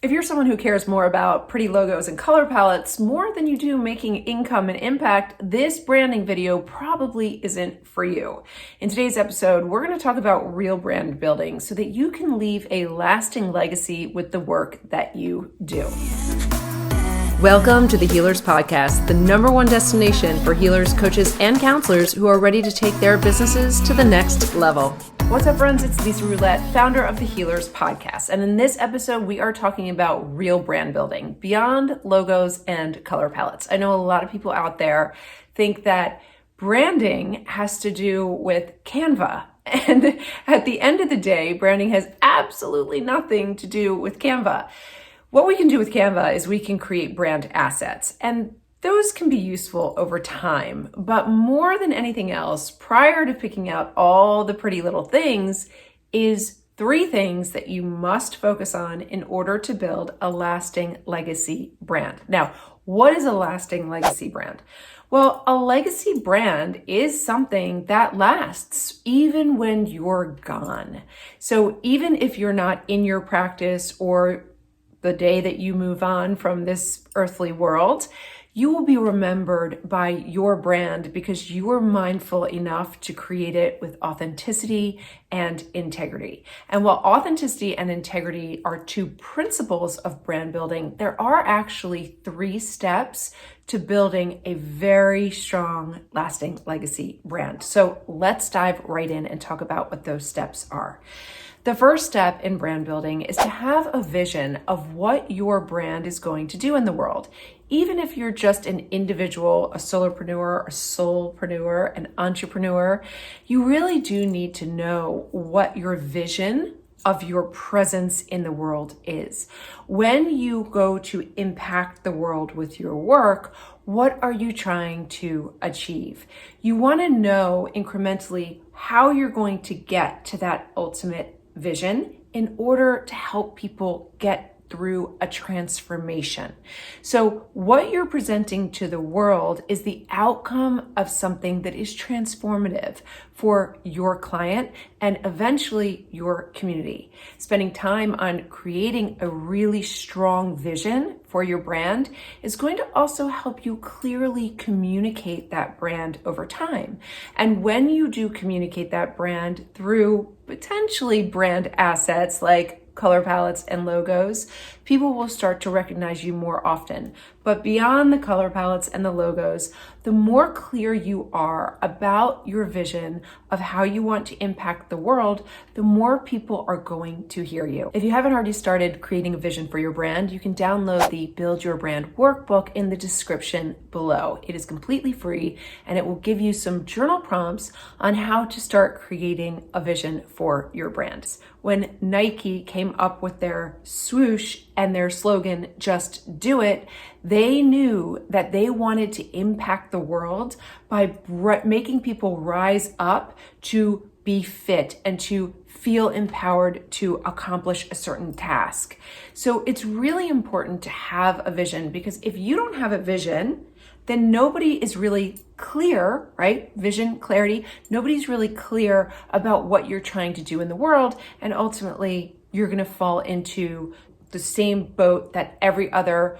If you're someone who cares more about pretty logos and color palettes more than you do making income and impact, this branding video probably isn't for you. In today's episode, we're going to talk about real brand building so that you can leave a lasting legacy with the work that you do. Welcome to the Healers Podcast, the #1 destination for healers, coaches, and counselors who are ready to take their businesses to the next level. What's up, friends? It's Lisa Roulette, founder of the Healers Podcast. And in this episode, we are talking about real brand building beyond logos and color palettes. I know a lot of people out there think that branding has to do with Canva. And at the end of the day, branding has absolutely nothing to do with Canva. What we can do with Canva is we can create brand assets, and those can be useful over time. But more than anything else, prior to picking out all the pretty little things, is 3 things that you must focus on in order to build a lasting legacy brand. Now, what is a lasting legacy brand? Well, a legacy brand is something that lasts even when you're gone. So even if you're not in your practice or the day that you move on from this earthly world, you will be remembered by your brand because you were mindful enough to create it with authenticity and integrity. And while authenticity and integrity are 2 principles of brand building, there are actually 3 steps to building a very strong, lasting legacy brand. So let's dive right in and talk about what those steps are. The first step in brand building is to have a vision of what your brand is going to do in the world. Even if you're just an individual, a solopreneur, a soulpreneur, an entrepreneur, you really do need to know what your vision of your presence in the world is. When you go to impact the world with your work, what are you trying to achieve? You want to know incrementally how you're going to get to that ultimate vision in order to help people get through a transformation. So what you're presenting to the world is the outcome of something that is transformative for your client and eventually your community. Spending time on creating a really strong vision for your brand is going to also help you clearly communicate that brand over time. And when you do communicate that brand through potentially brand assets like color palettes and logos, people will start to recognize you more often. But beyond the color palettes and the logos, the more clear you are about your vision of how you want to impact the world, the more people are going to hear you. If you haven't already started creating a vision for your brand, you can download the Build Your Brand workbook in the description below. It is completely free and it will give you some journal prompts on how to start creating a vision for your brand. When Nike came up with their swoosh and their slogan, "Just do it," they knew that they wanted to impact the world by making people rise up to be fit and to feel empowered to accomplish a certain task. So it's really important to have a vision, because if you don't have a vision, then nobody is really clear, right? Vision, clarity. Nobody's really clear about what you're trying to do in the world. And ultimately, you're going to fall into the same boat that every other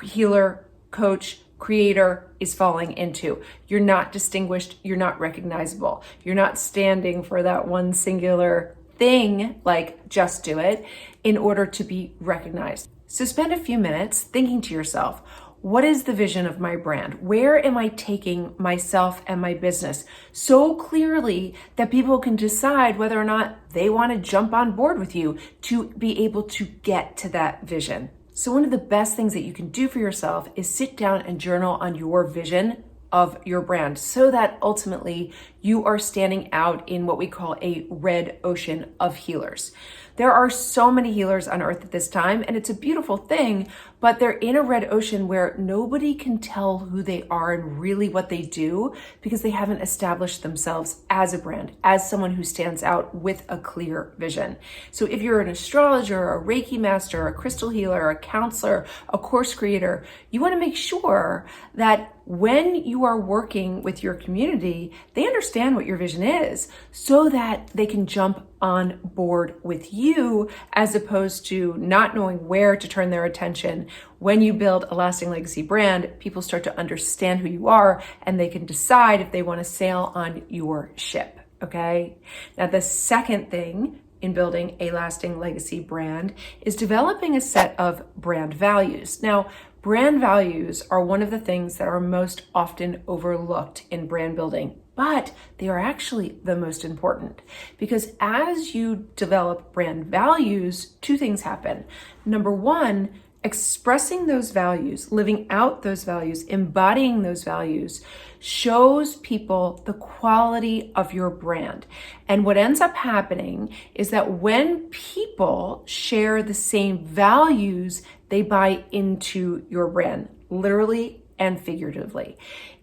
healer, coach, creator is falling into. You're not distinguished. You're not recognizable. You're not standing for that one singular thing, like just do it, in order to be recognized. So spend a few minutes thinking to yourself, what is the vision of my brand? Where am I taking myself and my business so clearly that people can decide whether or not they want to jump on board with you to be able to get to that vision? So one of the best things that you can do for yourself is sit down and journal on your vision of your brand so that ultimately you are standing out in what we call a red ocean of healers. There are so many healers on earth at this time, and it's a beautiful thing, but they're in a red ocean where nobody can tell who they are and really what they do because they haven't established themselves as a brand, as someone who stands out with a clear vision. So if you're an astrologer, a Reiki master, a crystal healer, a counselor, a course creator, you want to make sure that when you are working with your community, they understand what your vision is so that they can jump on board with you as opposed to not knowing where to turn their attention. When you build a lasting legacy brand, people start to understand who you are and they can decide if they want to sail on your ship. Okay. Now, the second thing in building a lasting legacy brand is developing a set of brand values. Now, brand values are one of the things that are most often overlooked in brand building, but they are actually the most important because as you develop brand values, two things happen. Number one, expressing those values, living out those values, embodying those values shows people the quality of your brand. And what ends up happening is that when people share the same values, they buy into your brand, literally and figuratively.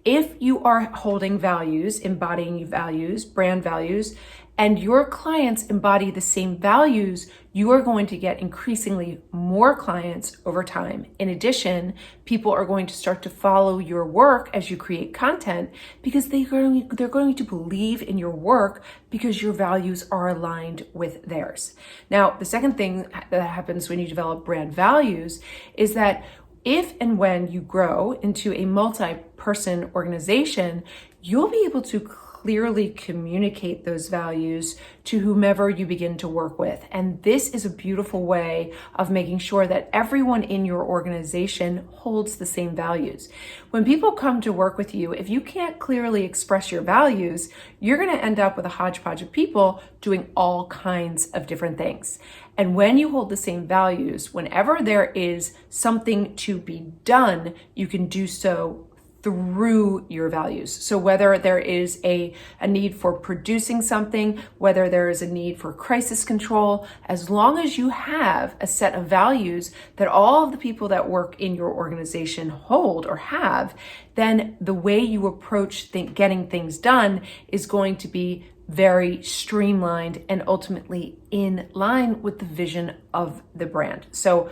If you are holding values, embodying values, brand values, and your clients embody the same values, you are going to get increasingly more clients over time. In addition, people are going to start to follow your work as you create content because they're going to believe in your work because your values are aligned with theirs. Now, the second thing that happens when you develop brand values is that if and when you grow into a multi-person organization, you'll be able to clearly communicate those values to whomever you begin to work with. And this is a beautiful way of making sure that everyone in your organization holds the same values. When people come to work with you, if you can't clearly express your values, you're going to end up with a hodgepodge of people doing all kinds of different things. And when you hold the same values, whenever there is something to be done, you can do so through your values. So whether there is a need for producing something, whether there is a need for crisis control, as long as you have a set of values that all of the people that work in your organization hold or have, then the way you approach getting things done is going to be very streamlined and ultimately in line with the vision of the brand. So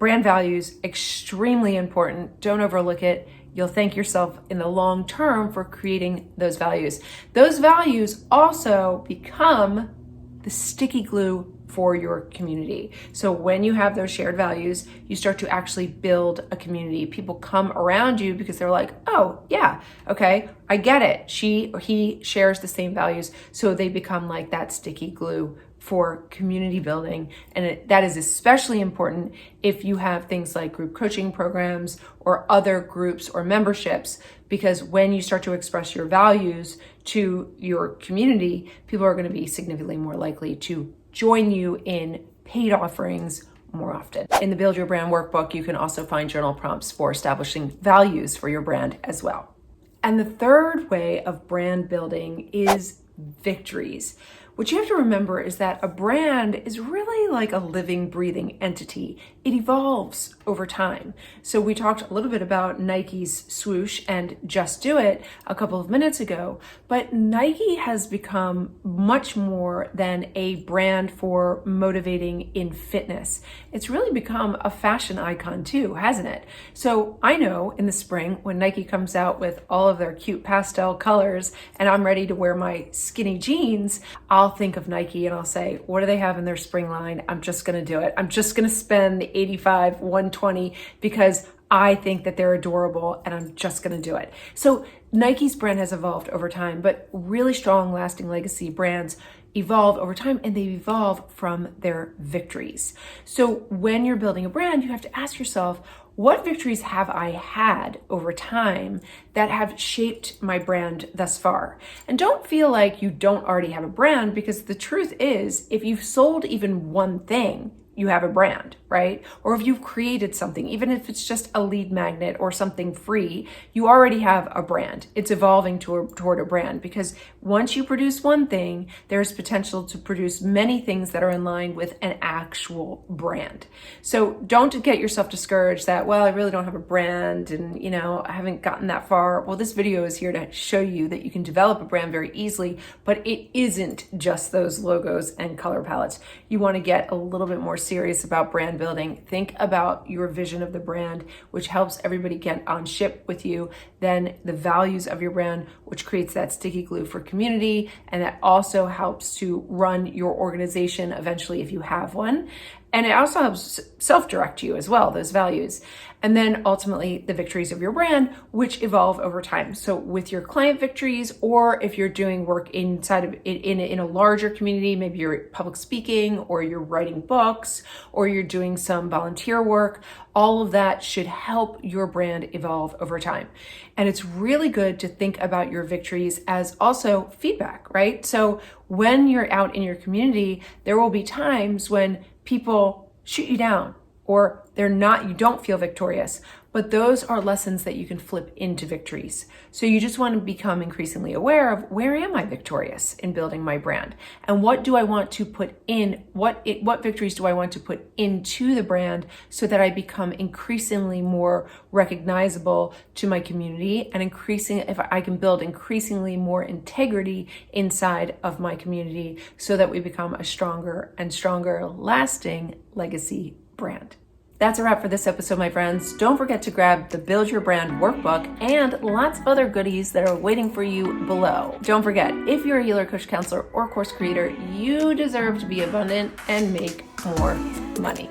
brand values, extremely important. Don't overlook it. You'll thank yourself in the long term for creating those values. Those values also become the sticky glue for your community. So when you have those shared values, you start to actually build a community. People come around you because they're like, oh yeah, okay, I get it. She or he shares the same values. So they become like that sticky glue for community building. And that is especially important if you have things like group coaching programs or other groups or memberships, because when you start to express your values to your community, people are going to be significantly more likely to join you in paid offerings more often. In the Build Your Brand workbook, you can also find journal prompts for establishing values for your brand as well. And the third way of brand building is victories. What you have to remember is that a brand is really like a living, breathing entity. It evolves over time. So we talked a little bit about Nike's swoosh and Just Do It a couple of minutes ago, but Nike has become much more than a brand for motivating in fitness. It's really become a fashion icon too, hasn't it? So I know in the spring when Nike comes out with all of their cute pastel colors and I'm ready to wear my skinny jeans, I'll think of Nike and I'll say, what do they have in their spring line? I'm just going to do it. I'm just going to spend the 85, 120 because I think that they're adorable and I'm just going to do it. So Nike's brand has evolved over time, but really strong, lasting legacy brands evolve over time and they evolve from their victories. So when you're building a brand, you have to ask yourself, what victories have I had over time that have shaped my brand thus far? And don't feel like you don't already have a brand, because the truth is, if you've sold even one thing, you have a brand, right? Or if you've created something, even if it's just a lead magnet or something free, you already have a brand. It's evolving toward a brand, because once you produce one thing, there's potential to produce many things that are in line with an actual brand. So don't get yourself discouraged that, well, I really don't have a brand and, I haven't gotten that far. Well, this video is here to show you that you can develop a brand very easily, but it isn't just those logos and color palettes. You want to get a little bit more serious about brand building, think about your vision of the brand, which helps everybody get on ship with you. Then the values of your brand, which creates that sticky glue for community. And that also helps to run your organization eventually if you have one. And it also helps self-direct you as well, those values. And then ultimately the victories of your brand, which evolve over time. So with your client victories, or if you're doing work inside of in a larger community, maybe you're public speaking, or you're writing books, or you're doing some volunteer work, all of that should help your brand evolve over time. And it's really good to think about your victories as also feedback, right? So when you're out in your community, there will be times when people shoot you down, or you don't feel victorious, but those are lessons that you can flip into victories. So you just want to become increasingly aware of, where am I victorious in building my brand? And what do I want to put in, what victories do I want to put into the brand so that I become increasingly more recognizable to my community, and if I can build increasingly more integrity inside of my community so that we become a stronger and stronger lasting legacy brand. That's a wrap for this episode, my friends. Don't forget to grab the Build Your Brand workbook and lots of other goodies that are waiting for you below. Don't forget, if you're a healer, coach, counselor, or course creator, you deserve to be abundant and make more money.